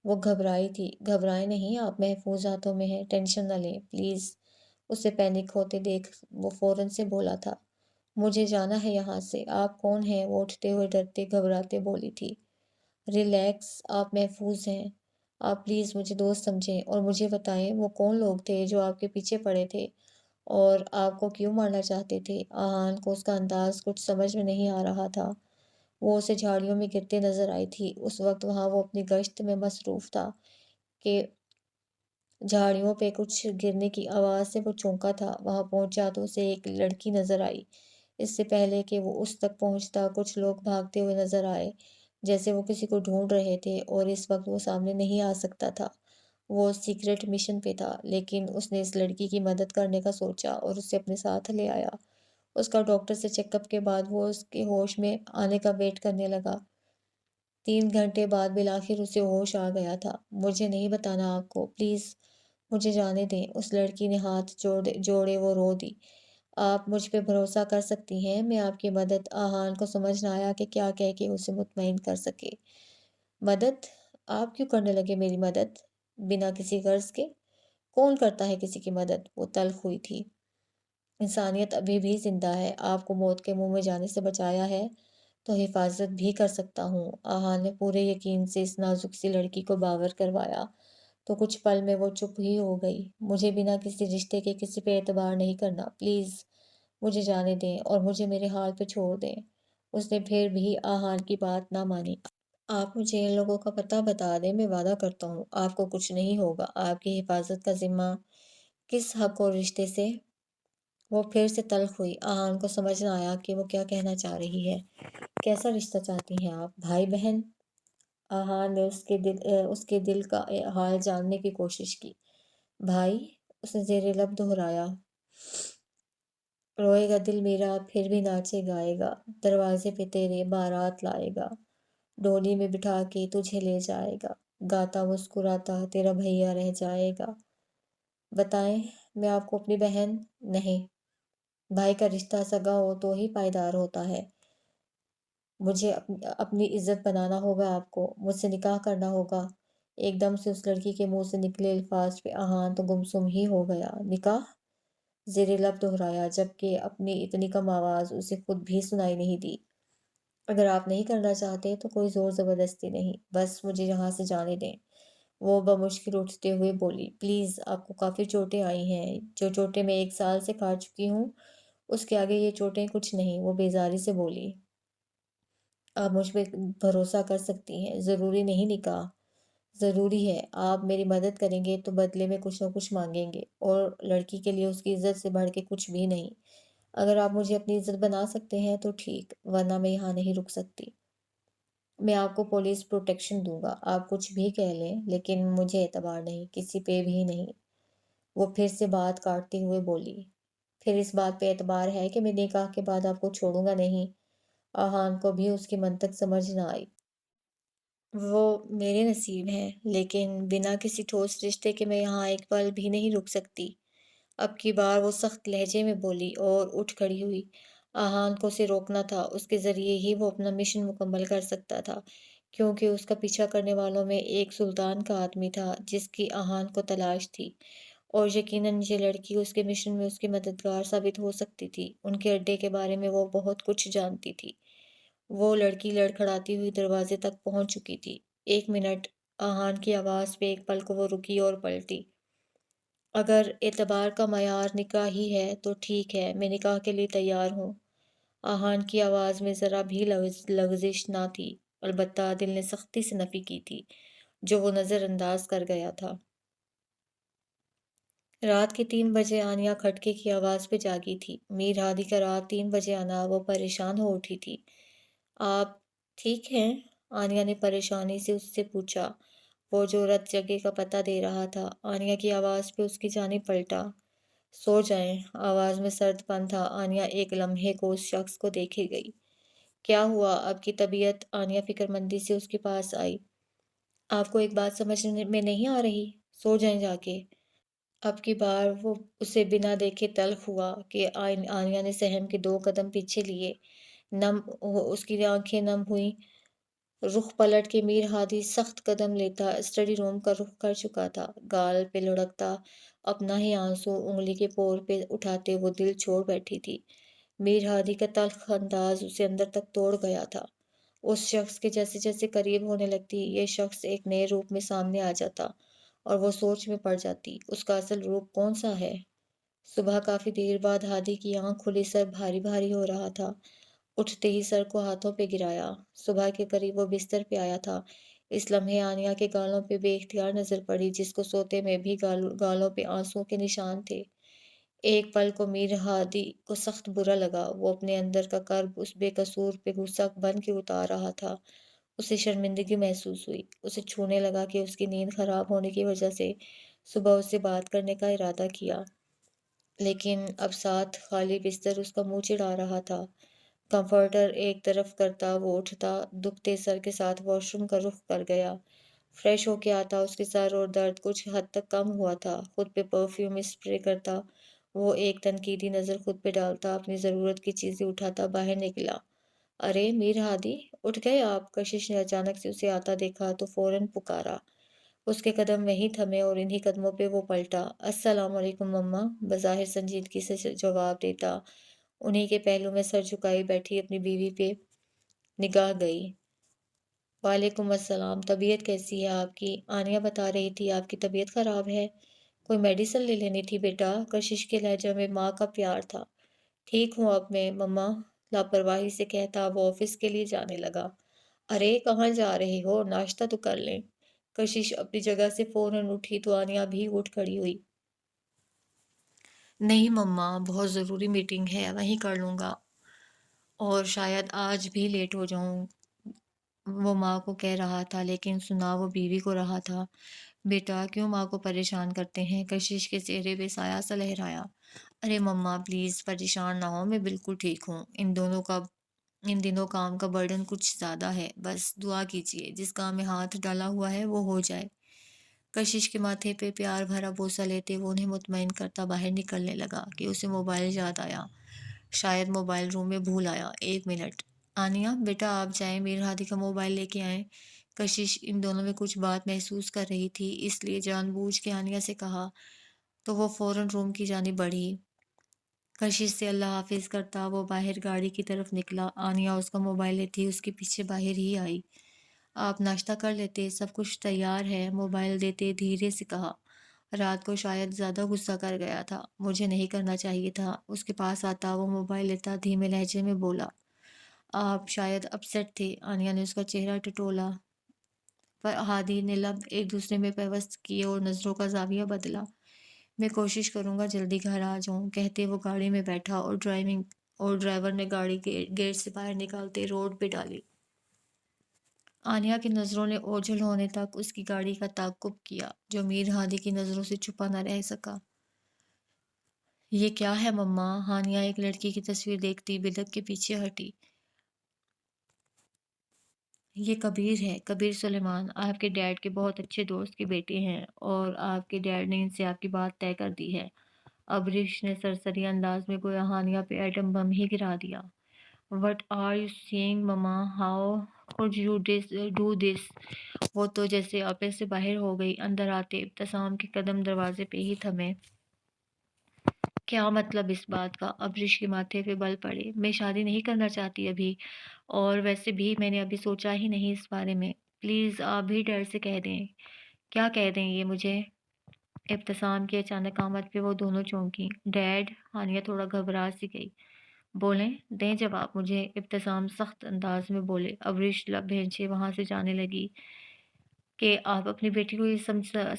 Speaker 1: وہ گھبرائی تھی۔ گھبرائیں نہیں، آپ محفوظ ہاتھوں میں ہیں، ٹینشن نہ لیں پلیز۔ اسے پینک ہوتے دیکھ وہ فوراً سے بولا تھا۔ مجھے جانا ہے یہاں سے۔ آپ کون ہیں؟ وہ اٹھتے ہوئے ڈرتے گھبراتے بولی تھی۔ ریلیکس، آپ محفوظ ہیں۔ آپ پلیز مجھے دوست سمجھیں اور مجھے بتائیں وہ کون لوگ تھے جو آپ کے پیچھے پڑے تھے اور آپ کو کیوں مارنا چاہتے تھے؟ آہان کو اس کا انداز کچھ سمجھ میں نہیں آ رہا تھا۔ وہ اسے جھاڑیوں میں گرتے نظر آئی تھی۔ اس وقت وہاں وہ اپنی گشت میں مصروف تھا کہ جھاڑیوں پہ کچھ گرنے کی آواز سے وہ چونکا تھا۔ وہاں پہنچا تو اسے ایک لڑکی نظر آئی۔ اس سے پہلے کہ وہ اس تک پہنچتا کچھ لوگ بھاگتے ہوئے نظر آئے، جیسے وہ کسی کو ڈھونڈ رہے تھے، اور اس وقت وہ سامنے نہیں آ سکتا تھا۔ وہ سیکرٹ مشن پہ تھا، لیکن اس نے اس لڑکی کی مدد کرنے کا سوچا اور اسے اپنے ساتھ لے آیا۔ اس کا ڈاکٹر سے چیک اپ کے بعد وہ اس کے ہوش میں آنے کا ویٹ کرنے لگا۔ 3 گھنٹے بعد بالآخر اسے ہوش آ گیا تھا۔ مجھے نہیں بتانا آپ کو، پلیز مجھے جانے دیں۔ اس لڑکی نے ہاتھ جوڑے وہ رو دی۔ آپ مجھ پہ بھروسہ کر سکتی ہیں، میں آپ کی مدد۔ آہان کو سمجھ نہ آیا کہ کیا کہہ کے اسے مطمئن کر سکے۔ مدد؟ آپ کیوں کرنے لگے میری مدد؟ بنا کسی غرض کے؟ کون کرتا ہے کسی کی مدد؟ وہ تلخ ہوئی تھی۔ انسانیت ابھی بھی زندہ ہے، آپ کو موت کے منہ میں جانے سے بچایا ہے تو حفاظت بھی کر سکتا ہوں۔ آہان نے پورے یقین سے اس نازک سی لڑکی کو باور کروایا تو کچھ پل میں وہ چپ ہی ہو گئی۔ مجھے بنا کسی رشتے کے کسی پہ اعتبار نہیں کرنا، پلیز مجھے جانے دیں اور مجھے میرے حال پہ چھوڑ دیں۔ اس نے پھر بھی آہان کی بات نہ مانی۔ آپ مجھے ان لوگوں کا پتہ بتا دیں، میں وعدہ کرتا ہوں آپ کو کچھ نہیں ہوگا۔ آپ کی حفاظت کا ذمہ کس حق اور رشتے سے؟ وہ پھر سے تلخ ہوئی۔ آہان کو سمجھ نہ آیا کہ وہ کیا کہنا چاہ رہی ہے۔ کیسا رشتہ چاہتی ہیں آپ؟ بھائی بہن؟ آہان نے اس کے دل کا حال جاننے کی کوشش کی۔ بھائی؟ اس نے زیر لب دہرایا۔ روئے گا دل میرا پھر بھی ناچے گائے گا، دروازے پہ تیرے بارات لائے گا، ڈولی میں بٹھا کے تجھے لے جائے گا، گاتا مسکراتا تیرا بھیا رہ جائے گا۔ بتائیں، میں آپ کو اپنی بہن؟ نہیں، بھائی کا رشتہ سگا ہو تو ہی پائیدار ہوتا ہے۔ مجھے اپنی عزت بنانا ہوگا، آپ کو مجھ سے نکاح کرنا ہوگا۔ ایک دم سے اس لڑکی کے منہ سے نکلے الفاظ پہ آہان تو گمسم ہی ہو گیا۔ نکاح؟ زیر لب دہرایا، جبکہ اپنی اتنی کم آواز اسے خود بھی سنائی نہیں دی۔ اگر آپ نہیں کرنا چاہتے تو کوئی زور زبردستی نہیں، بس مجھے یہاں سے جانے دیں۔ وہ بمشکل اٹھتے ہوئے بولی۔ پلیز، آپ کو کافی چوٹیں آئی ہیں، جو چوٹیں میں 1 سال سے کھا چکی ہوں اس کے آگے یہ چوٹیں کچھ نہیں۔ وہ بیزاری سے بولی۔ آپ مجھ پہ بھروسہ کر سکتی ہیں، ضروری نہیں نکاح، ضروری ہے آپ میری مدد کریں گے تو بدلے میں کچھ نہ کچھ مانگیں گے، اور لڑکی کے لیے اس کی عزت سے بڑھ کے کچھ بھی نہیں۔ اگر آپ مجھے اپنی عزت بنا سکتے ہیں تو ٹھیک، ورنہ میں یہاں نہیں رک سکتی۔ میں آپ کو پولیس پروٹیکشن دوں گا، آپ کچھ بھی کہہ لیں، لیکن مجھے اعتبار نہیں، کسی پہ بھی نہیں۔ وہ پھر سے بات کاٹتے ہوئے بولی، پھر اس بات پہ اعتبار ہے کہ میں نکاح کے بعد آپ کو چھوڑوں گا نہیں؟ آہان کو بھی اس کی منطق سمجھ نہ آئی۔ وہ میرے نصیب ہے، لیکن بنا کسی ٹھوس رشتے کے میں یہاں ایک پل بھی نہیں رک سکتی۔ اب کی بار وہ سخت لہجے میں بولی اور اٹھ کھڑی ہوئی۔ آہان کو اسے روکنا تھا، اس کے ذریعے ہی وہ اپنا مشن مکمل کر سکتا تھا، کیونکہ اس کا پیچھا کرنے والوں میں ایک سلطان کا آدمی تھا جس کی آہان کو تلاش تھی، اور یقیناً یہ لڑکی اس کے مشن میں اس کی مددگار ثابت ہو سکتی تھی۔ ان کے اڈے کے بارے میں وہ بہت کچھ جانتی تھی۔ وہ لڑکی لڑکھڑاتی ہوئی دروازے تک پہنچ چکی تھی۔ 1 منٹ، آہان کی آواز پہ ایک پل کو وہ رکی اور پلٹی۔ اگر اعتبار کا معیار نکاح ہی ہے تو ٹھیک ہے، میں نکاح کے لیے تیار ہوں۔ آہان کی آواز میں ذرا بھی لغزش نہ تھی، البتہ دل نے سختی سے نفی کی تھی، جو وہ نظر انداز کر گیا تھا۔ رات کے 3 بجے آنیا کھٹکے کی آواز پہ جاگی تھی۔ میر ہادی کا رات 3 بجے آنا، وہ پریشان ہو اٹھی تھی۔ آپ ٹھیک ہیں؟ آنیا نے پریشانی سے اس سے پوچھا، وہ جو رت جگہ کا پتہ دے رہا تھا۔ آنیا کی آواز پہ اس کی جانب پلٹا۔ سو جائیں۔ آواز میں سرد پن تھا۔ آنیا ایک لمحے کو اس شخص کو دیکھے گئی۔ کیا ہوا؟ آپ کی طبیعت؟ آنیا فکر مندی سے اس کے پاس آئی۔ آپ کو ایک بات سمجھ میں نہیں آ رہی؟ سو جائیں جا کے۔ اب کی بار وہ اسے بنا دیکھے تلخ ہوا کہ آنیا نے سہم کے 2 قدم پیچھے لیے۔ اس کی آنکھیں نم ہوئیں۔ رخ پلٹ کے میر ہادی سخت قدم لیتا اسٹڈی روم کا رخ کر چکا تھا۔ گال پہ لڑکتا اپنا ہی آنسو انگلی کے پور پہ اٹھاتے وہ دل چھوڑ بیٹھی تھی۔ میر ہادی کا تلخ انداز اسے اندر تک توڑ گیا تھا۔ اس شخص کے جیسے جیسے قریب ہونے لگتی، یہ شخص ایک نئے روپ میں سامنے آ جاتا، اور وہ سوچ میں پڑ جاتی، اس کا اصل روپ کون سا ہے؟ صبح کافی دیر بعد ہادی کی آنکھ کھلی، سر بھاری بھاری ہو رہا تھا۔ اٹھتے ہی سر کو ہاتھوں پہ گرایا۔ صبح کے قریب وہ بستر پہ آیا تھا۔ اس لمحے آنیا کے گالوں پہ بے اختیار نظر پڑی، جس کو سوتے میں بھی گالوں پہ آنسوؤں کے نشان تھے۔ ایک پل کو میر ہادی کو سخت برا لگا۔ وہ اپنے اندر کا کرب اس بے قصور پہ غصہ بن کے اتار رہا تھا۔ اسے شرمندگی محسوس ہوئی۔ اسے چھونے لگا کہ اس کی نیند خراب ہونے کی وجہ سے صبح اس سے بات کرنے کا ارادہ کیا، لیکن اب ساتھ خالی بستر اس کا منہ چڑھا رہا تھا۔ کمفرٹر ایک طرف کرتا وہ اٹھتا، دکھتے سر کے ساتھ واش روم کا رخ کر گیا۔ فریش ہو کے آتا، اس کے سر اور درد کچھ حد تک کم ہوا تھا۔ خود پہ پرفیوم اسپرے کرتا، وہ ایک تنقیدی نظر خود پہ ڈالتا، اپنی ضرورت کی چیزیں اٹھاتا باہر نکلا۔ ارے میر ہادی، اٹھ گئے آپ؟ کشش نے اچانک سے اسے آتا دیکھا تو فوراً پکارا۔ اس کے قدم وہیں تھمے اور انہی قدموں پہ وہ پلٹا۔ السلام علیکم مما، بظاہر سنجیدگی سے جواب دیتا۔ انہی کے پہلو میں سر جھکائی بیٹھی اپنی بیوی پہ نگاہ گئی۔ وعلیکم السلام، طبیعت کیسی ہے آپ کی؟ آنیا بتا رہی تھی آپ کی طبیعت خراب ہے، کوئی میڈیسن لے لینی تھی بیٹا۔ کشش کے لہجے میں ماں کا پیار تھا۔ ٹھیک ہوں اب میں مما، لاپرواہی سے کہتا وہ آفس کے لیے جانے لگا۔ ارے کہاں جا رہے ہو؟ ناشتہ تو کر لیں۔ کشش اپنی جگہ سے فوراً اٹھی تو آنیا بھی اٹھ کھڑی ہوئی۔ نہیں مما، بہت ضروری میٹنگ ہے، وہیں کر لوں گا، اور شاید آج بھی لیٹ ہو جاؤں، وہ ماں کو کہہ رہا تھا، لیکن سنا وہ بیوی کو رہا تھا۔ بیٹا کیوں ماں کو پریشان کرتے ہیں؟ کشش کے چہرے پہ سایہ سا لہرایا۔ ارے مما پلیز پریشان نہ ہو، میں بالکل ٹھیک ہوں۔ ان دنوں کام کا برڈن کچھ زیادہ ہے، بس دعا کیجیے، جس کام میں ہاتھ ڈالا ہوا ہے وہ ہو جائے۔ کشش کے ماتھے پہ پیار بھرا بوسہ لیتے وہ انہیں مطمئن کرتا باہر نکلنے لگا کہ اسے موبائل یاد آیا، شاید موبائل روم میں بھول آیا۔ 1 منٹ، آنیا بیٹا آپ جائیں، میر ہادی کا موبائل لے کے آئیں۔ کشش ان دونوں میں کچھ بات محسوس کر رہی تھی، اس لیے جان بوجھ کے آنیا سے کہا تو وہ فوراً روم کی جانب بڑھی۔ کشش سے اللہ حافظ کرتا وہ باہر گاڑی کی طرف نکلا۔ آنیا اس کا موبائل لیتی اس کے پیچھے باہر ہی آئی۔ آپ ناشتہ کر لیتے، سب کچھ تیار ہے، موبائل دیتے دھیرے سے کہا۔ رات کو شاید زیادہ غصہ کر گیا تھا، مجھے نہیں کرنا چاہیے تھا۔ اس کے پاس آتا وہ موبائل لیتا دھیمے لہجے میں بولا، آپ شاید اپسیٹ تھے۔ آنیا نے اس کا چہرہ ٹٹولا، پر ہادی نے لب ایک دوسرے میں پیوست کیے اور نظروں کا زاویہ بدلا۔ میں کوشش کروں گا جلدی گھر آ جاؤں، کہتے وہ گاڑی میں بیٹھا اور ڈرائیور نے گاڑی کے گیٹ سے باہر نکالتے روڈ پہ ڈالی۔ آنیا کی نظروں نے اوجھل ہونے تک اس کی گاڑی کا تعاقب کیا، جو میر ہادی کی نظروں سے چھپا نہ رہ سکا۔ یہ کیا ہے مما؟ ہانیہ ایک لڑکی کی تصویر دیکھتی بدک کے پیچھے ہٹی۔ یہ کبیر ہے، کبیر سلیمان، آپ کے ڈیڈ کے بہت اچھے دوست کے بیٹے ہیں، اور آپ کے ڈیڈ نے ان سے آپ کی بات طے کر دی ہے۔ ابریش نے سرسری انداز میں گویا ہانیہ پہ ایٹم بم ہی گرا دیا۔ What are you saying mama? How could you do this؟ وہ تو جیسے آفس سے باہر ہو گئی۔ اندر آتے ابتسام کے قدم دروازے پہ ہی تھمے۔ کیا مطلب اس بات کا؟ ابریش کے ماتھے پہ بل پڑے۔ میں شادی نہیں کرنا چاہتی ابھی، اور ویسے بھی میں نے ابھی سوچا ہی نہیں اس بارے میں۔ پلیز آپ بھی ڈیڈ سے کہہ دیں۔ کیا کہہ دیں یہ مجھے؟ ابتسام کی اچانک آمد پہ وہ دونوں چونکی۔ ڈیڈ؟ ہانیہ تھوڑا گھبرا سی گئی۔ بولیں، دیں جواب مجھے، ابتسام سخت انداز میں بولے۔ ابریش لب بھینچے وہاں سے جانے لگی کہ آپ اپنی بیٹی کو یہ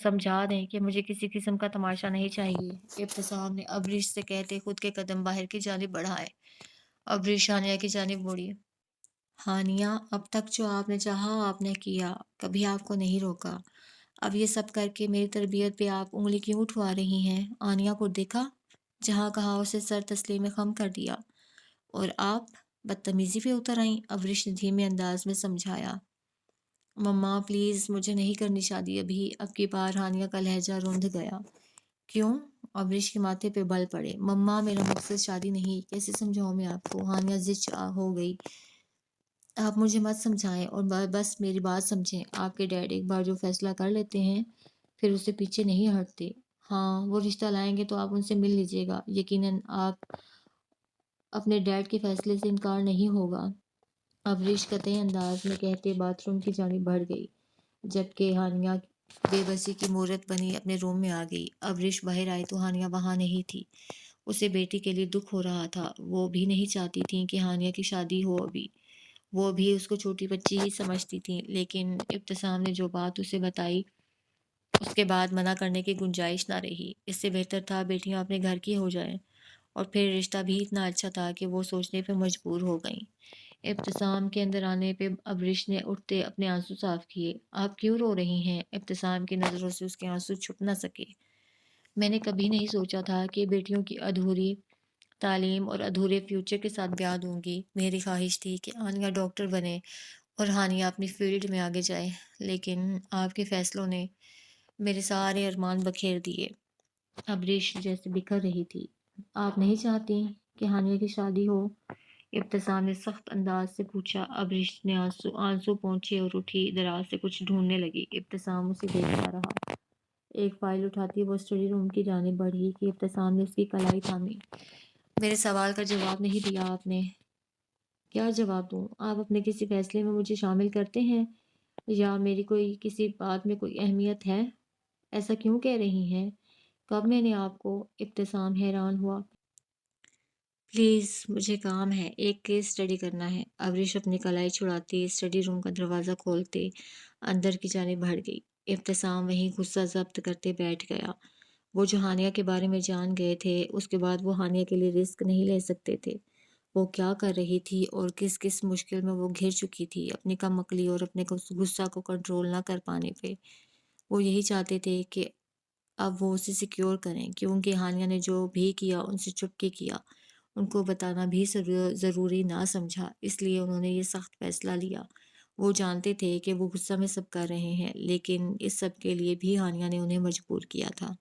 Speaker 1: سمجھا دیں کہ مجھے کسی قسم کا تماشا نہیں چاہیے۔ ابتسام نے ابریش سے کہتے خود کے قدم باہر کی جانب بڑھائے۔ ابریش ہانیہ کی جانب مڑی۔ ہانیہ، اب تک جو آپ نے چاہا آپ نے کیا، کبھی آپ کو نہیں روکا۔ اب یہ سب کر کے میری تربیت پہ آپ انگلی کیوں اٹھوا رہی ہیں؟ آنیہ کو دیکھا، جہاں کہا اسے سر تسلیم خم کر دیا۔ اور آپ بدتمیزی پہ اتر آئیں، ابریش نے دھیمے انداز میں سمجھایا۔ مما پلیز، مجھے نہیں کرنی شادی ابھی۔ اب کی بار ہانیہ کا لہجہ روندھ گیا۔ کیوں؟ ابریش کے ماتھے پہ بل پڑے۔ مما میرا مقصد شادی نہیں، کیسے سمجھاؤں میں آپ کو؟ ہانیہ زچ ہو گئی۔ آپ مجھے مت سمجھائیں اور بس میری بات سمجھیں۔ آپ کے ڈیڈ ایک بار جو فیصلہ کر لیتے ہیں پھر اسے پیچھے نہیں ہٹتے۔ ہاں، وہ رشتہ لائیں گے تو آپ ان سے مل لیجیے گا، یقیناً آپ اپنے ڈیڈ کے فیصلے سے انکار نہیں ہوگا۔ ابریش قطعی انداز میں کہتے باتھ روم کی جانب بڑھ گئی، جبکہ ہانیہ بے بسی کی مورت بنی اپنے روم میں آ گئی۔ ابریش باہر آئی تو ہانیہ وہاں نہیں تھی۔ اسے بیٹی کے لیے دکھ ہو رہا تھا۔ وہ بھی نہیں چاہتی تھی کہ ہانیہ کی شادی ہو ابھی۔ وہ بھی اس کو چھوٹی بچی ہی سمجھتی تھی، لیکن ابتسام نے جو بات اسے بتائی اس کے بعد منع کرنے کی گنجائش نہ رہی۔ اس سے بہتر تھا بیٹیاں اپنے گھر کی ہو جائیں، اور پھر رشتہ بھی اتنا اچھا تھا کہ وہ سوچنے پہ مجبور ہو گئیں۔ ابتسام کے اندر آنے پہ ابریش نے اٹھتے اپنے آنسو صاف کیے۔ آپ کیوں رو رہی ہیں؟ ابتسام کی نظروں سے اس کے آنسو چھپ نہ سکے۔ میں نے کبھی نہیں سوچا تھا کہ بیٹیوں کی ادھوری تعلیم اور ادھورے فیوچر کے ساتھ بیاہ دوں گی۔ میری خواہش تھی کہ آنیہ ڈاکٹر بنے اور ہانیہ اپنی فیلڈ میں آگے جائے، لیکن آپ کے فیصلوں نے میرے سارے ارمان بکھیر دیے۔ ابریش جیسے بکھر رہی تھی۔ آپ نہیں چاہتی کہ ہانیہ کی شادی ہو؟ ابتسام نے سخت انداز سے پوچھا۔ ابریش نے آنسو پونچھے اور اٹھی دراز سے کچھ ڈھونڈنے لگی۔ ابتسام اسے دیکھتا رہا۔ ایک فائل اٹھاتی وہ اسٹڈی روم کی جانب بڑھی کہ ابتسام نے اس کی کلائی تھامی۔ میرے سوال کا جواب نہیں دیا آپ نے۔ کیا جواب دوں؟ آپ اپنے کسی فیصلے میں مجھے شامل کرتے ہیں، یا میری کوئی کسی بات میں کوئی اہمیت ہے؟ ایسا کیوں کہہ رہی ہیں؟ کب میں نے آپ کو؟ ابتسام حیران ہوا۔ پلیز، مجھے کام ہے، ایک کیس اسٹڈی کرنا ہے۔ ابریش اپنی کلائی چھڑاتی اسٹڈی روم کا دروازہ کھولتے اندر کی جانب بڑھ گئی۔ ابتسام وہیں غصہ ضبط کرتے بیٹھ گیا۔ وہ جو ہانیہ کے بارے میں جان گئے تھے، اس کے بعد وہ ہانیہ کے لیے رسک نہیں لے سکتے تھے۔ وہ کیا کر رہی تھی اور کس کس مشکل میں وہ گھر چکی تھی اپنی کم عقلی اور اپنے غصہ کو کنٹرول نہ کر پانے پہ۔ وہ یہی چاہتے تھے کہ اب وہ اسے سیکیور کریں، کیونکہ ہانیہ نے جو بھی کیا ان سے چھپ کے کیا، ان کو بتانا بھی ضروری نہ سمجھا، اس لیے انہوں نے یہ سخت فیصلہ لیا۔ وہ جانتے تھے کہ وہ غصہ میں سب کر رہے ہیں، لیکن اس سب کے لیے بھی ہانیہ نے انہیں مجبور کیا تھا۔